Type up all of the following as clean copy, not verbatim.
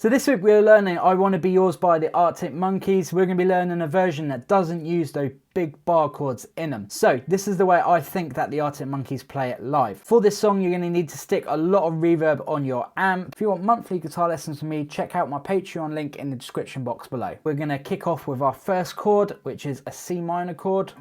So this week we're learning I Want to Be Yours by the Arctic Monkeys. We're going to be learning a version that doesn't use those big bar chords in them. So this is the way I think that the Arctic Monkeys play it live. For this song you're going to need to stick a lot of reverb on your amp. If you want monthly guitar lessons from me, check out my Patreon link in the description box below. We're going to kick off with our first chord, which is a C minor chord.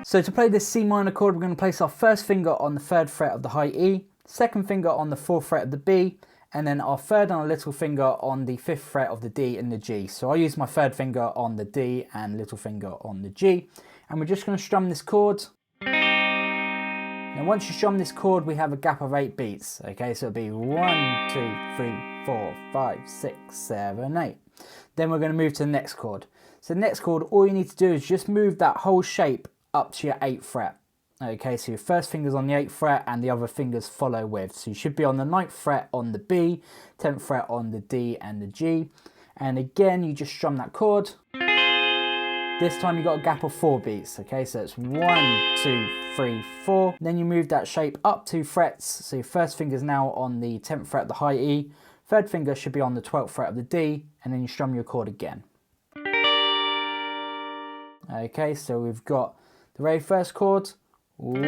So to play this C minor chord, we're going to place our first finger on the 3rd fret of the high E, second finger on the 4th fret of the B, and then our third and our little finger on the 5th fret of the D and the G. So I use my third finger on the D and little finger on the G. And we're just going to strum this chord. Now once you strum this chord, we have a gap of 8 beats. Okay, so it'll be 1, 2, 3, 4, 5, 6, 7, 8. Then we're going to move to the next chord. So the next chord, all you need to do is just move that whole shape up to your 8th fret. Okay, so your first finger's on the 8th fret and the other fingers follow with. So you should be on the 9th fret on the B, 10th fret on the D and the G. And again, you just strum that chord. This time you got a gap of 4 beats. Okay, so it's 1, 2, 3, 4. Then you move that shape up 2 frets. So your first finger's now on the 10th fret of the high E. Third finger should be on the 12th fret of the D. And then you strum your chord again. Okay, so we've got the very first chord. 1,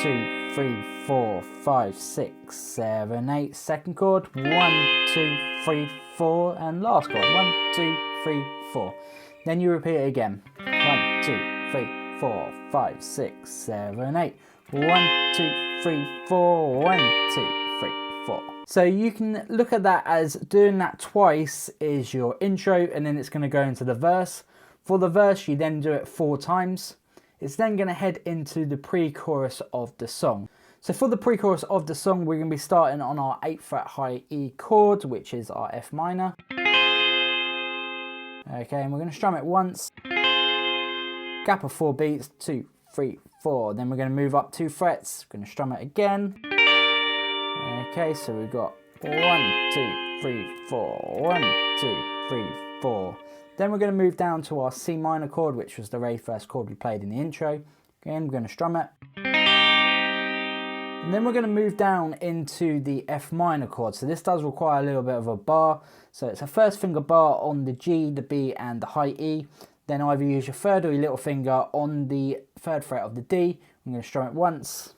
2, 3, 4, 5, 6, 7, 8. Second chord. 1, 2, 3, 4. And last chord. 1, 2, 3, 4. Then you repeat it again. 1, 2, 3, 4, 5, 6, 7, 8. 1, 2, 3, 4. 1, 2, 3, 4. So you can look at that as doing that twice is your intro, and then it's going to go into the verse. For the verse, you then do it 4 times. It's then going to head into the pre-chorus of the song. So for the pre-chorus of the song, we're going to be starting on our 8th fret high E chord, which is our F minor. Okay, and we're going to strum it once. Gap of 4 beats, 2, 3, 4. Then we're going to move up 2 frets. We're going to strum it again. Okay, so we've got 1, 2, 3, 4. 1, 2, 3, 4. Then we're going to move down to our C minor chord, which was the very first chord we played in the intro. Again, we're going to strum it. And then we're going to move down into the F minor chord. So this does require a little bit of a bar. So it's a first finger bar on the G, the B and the high E. Then either use your third or your little finger on the 3rd fret of the D. I'm going to strum it once.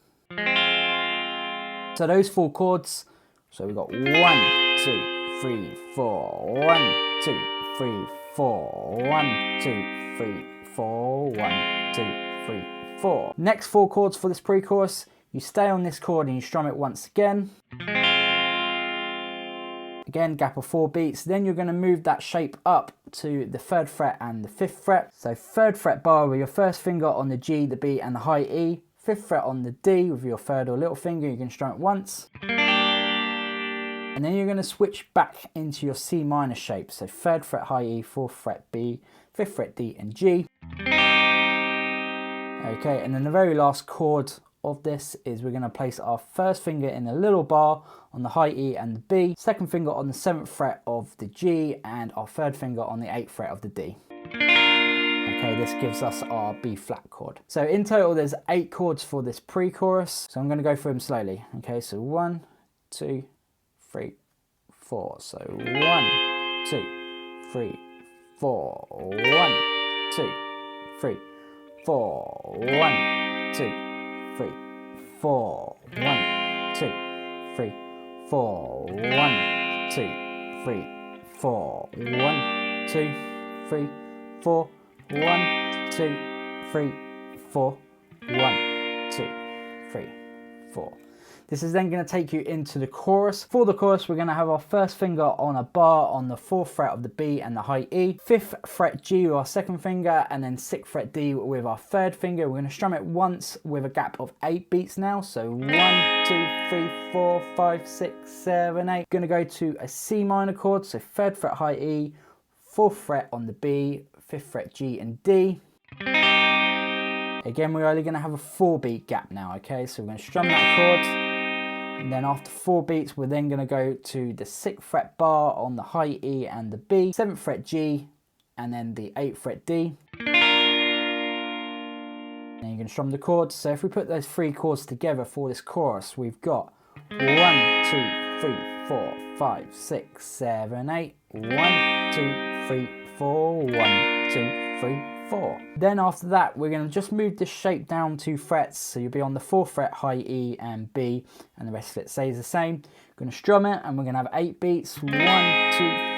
So those 4 chords. So we've got 1, 2, 3, 4. 1, 2, 3, 4. 1, 2, 3, 4. 1, 2, 3, 4. Next 4 chords for this pre-chorus, you stay on this chord and you strum it once again. Again, gap of 4 beats. Then you're going to move that shape up to the 3rd fret and the 5th fret. So 3rd fret bar with your first finger on the G, the B and the high E. 5th fret on the D with your third or little finger. You can strum it once. And then you're going to switch back into your C minor shape. So 3rd fret high E, 4th fret B, 5th fret D and G. Okay, and then the very last chord of this is we're going to place our first finger in a little bar on the high E and the B, second finger on the 7th fret of the G, and our third finger on the 8th fret of the D. Okay, this gives us our B flat chord. So in total there's 8 chords for this pre-chorus. So I'm going to go through them slowly. Okay, so 1, 2, 3, 4. So 1, 2, 3, 4. 1, 2, 3, 4. 1, 2, 3, 4. 1, 2, 3, 4. 1, 2, 3, 4. 1, 2, 3, 4. 1, 2, 3, 4. 1, 2, 3, 4. This is then going to take you into the chorus. For the chorus, we're going to have our first finger on a bar on the 4th fret of the B and the high E, 5th fret G with our second finger, and then 6th fret D with our third finger. We're going to strum it once with a gap of 8 beats now. So 1, 2, 3, 4, 5, 6, 7, 8. Going to go to a C minor chord, so 3rd fret high E, 4th fret on the B, 5th fret G and D. Again, we're only going to have a 4 beat gap now, okay? So we're going to strum that chord. And then after 4 beats, we're then going to go to the 6th fret bar on the high E and the B, 7th fret G, and then the 8th fret D. Then you're going to strum the chords. So if we put those 3 chords together for this chorus, we've got 1, 2, 3, 4, 5, 6, 7, 8. 1, 2, 3, 4. 1, 2, 3, 4. Then after that, we're going to just move this shape down 2 frets. So you'll be on the 4th fret, high E and B, and the rest of it stays the same. We're going to strum it, and we're going to have 8 beats. 1, 2,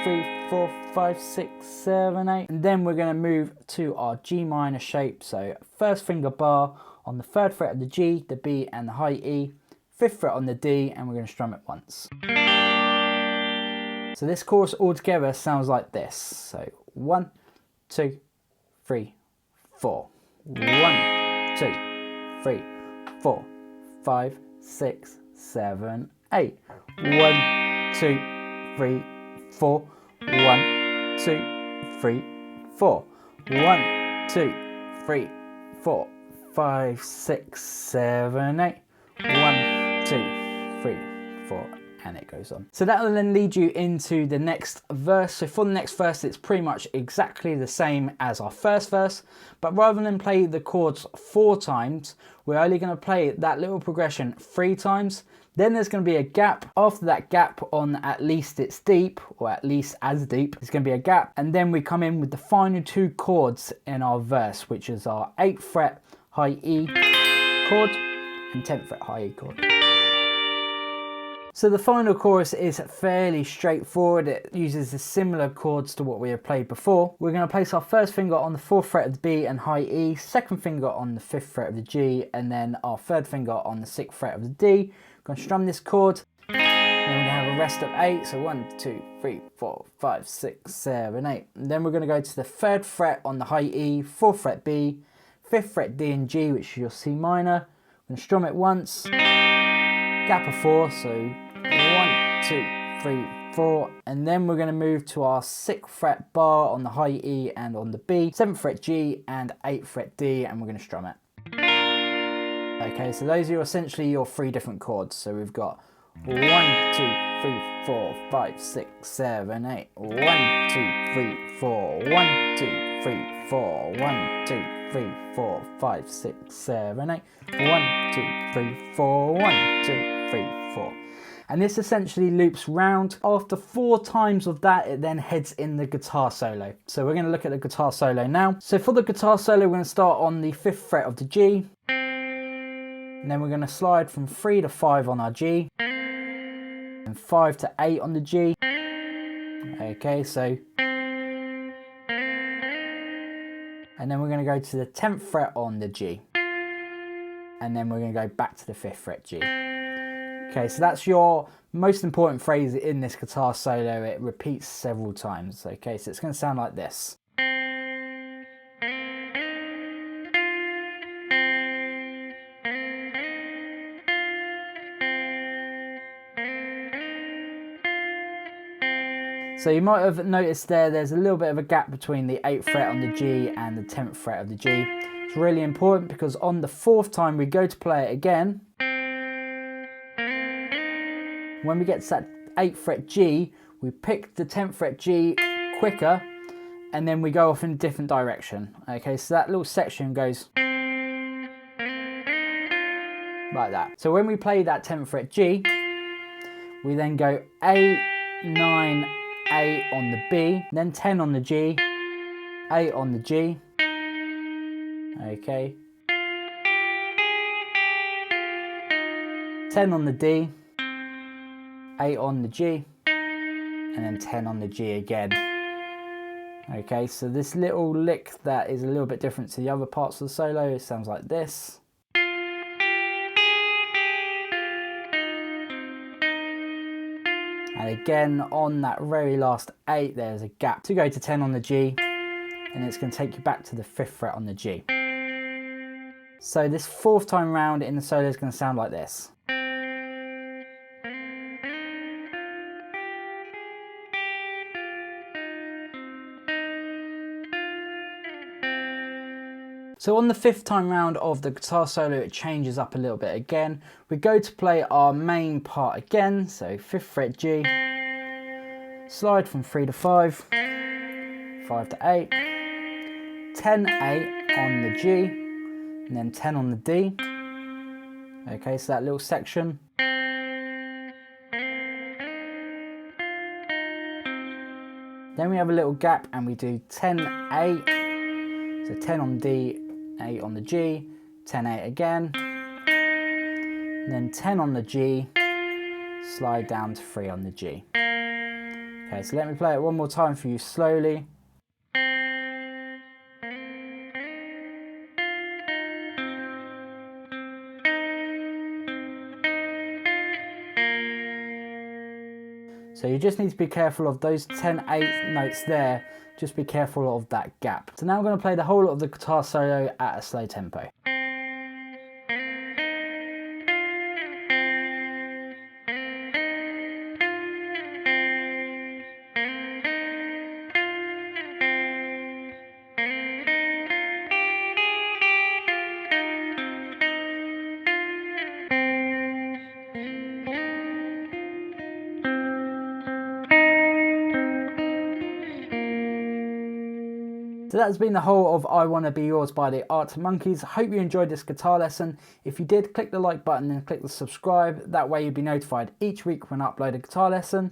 3, 4, 5, 6, 7, 8. And then we're going to move to our G minor shape. So 1st finger bar on the 3rd fret of the G, the B and the high E, 5th fret on the D, and we're going to strum it once. So this chorus altogether sounds like this. So 1, 2, 3, 4. 1, 2, 3, 4, 5, 6, 7, 8. 1, 2, 3, 4. 1, 2, 3, 4. 1, 2, 3, 4, 5, 6, 7, 8. 1, 2, 3, 4, and it goes on. So that will then lead you into the next verse. So for the next verse, it's pretty much exactly the same as our first verse, but rather than play the chords 4 times, we're only going to play that little progression 3 times. Then there's going to be a gap. After that gap on At Least It's Deep, or At Least As Deep, there's going to be a gap. And then we come in with the final 2 chords in our verse, which is our 8th fret high E chord and 10th fret high E chord. So the final chorus is fairly straightforward. It uses the similar chords to what we have played before. We're going to place our 1st finger on the 4th fret of the B and high E, 2nd finger on the 5th fret of the G, and then our 3rd finger on the 6th fret of the D. We're going to strum this chord. Then we're going to have a rest of 8. So 1, 2, 3, 4, 5, 6, 7, 8. And then we're going to go to the 3rd fret on the high E, 4th fret B, 5th fret D and G, which is your C minor. We're going to strum it once. Gap of 4, so 1, 2, 3, 4, and then we're going to move to our 6th fret bar on the high E and on the B, 7th fret G and 8th fret D, and we're going to strum it. Okay, so those are essentially your 3 different chords. So we've got 1, 2, 3, 4, 5, 6, 7, 8. 1, 2, 3, 4. 1, 2, 3, 4. 1, 2, 3, 4, 5, 6, 7, 8. 1, 2, 3, 4. 1, 2, 3, 4. And this essentially loops round. After 4 times of that, it then heads in the guitar solo. So we're going to look at the guitar solo now. So for the guitar solo, we're going to start on the 5th fret of the G. And then we're going to slide from 3 to 5 on our G. And 5 to 8 on the G. Okay, so. And then we're going to go to the 10th fret on the G. And then we're going to go back to the 5th fret G. Okay, so that's your most important phrase in this guitar solo. It repeats several times. Okay, so it's going to sound like this. So you might have noticed there's a little bit of a gap between the 8th fret on the G and the 10th fret of the G. It's really important because on the 4th time we go to play it again, when we get to that 8th fret G, we pick the 10th fret G quicker and then we go off in a different direction. Okay, so that little section goes like that. So when we play that 10th fret G, we then go 8, 9, 8 on the B, then 10 on the G, 8 on the G, okay, 10 on the D, 8 on the G, and then 10 on the G again. Okay, so this little lick that is a little bit different to the other parts of the solo, it sounds like this. And again, on that very last 8, there's a gap to go to 10 on the G, and it's going to take you back to the 5th fret on the G. So this 4th time round in the solo is going to sound like this. So on the 5th time round of the guitar solo, it changes up a little bit again. We go to play our main part again, so 5th fret G, slide from 3 to 5, 5 to 8, 10, 8 on the G, and then 10 on the D. Okay, so that little section. Then we have a little gap and we do 10, 8. So 10 on D, 8 on the G, 10, 8 again. And then 10 on the G, slide down to 3 on the G. Okay, so let me play it one more time for you slowly. So you just need to be careful of those 10/8 notes there, just be careful of that gap. So now I'm going to play the whole of the guitar solo at a slow tempo. So that's been the whole of I Wanna Be Yours by the Arctic Monkeys. Hope you enjoyed this guitar lesson. If you did, click the like button and click the subscribe. That way you'll be notified each week when I upload a guitar lesson.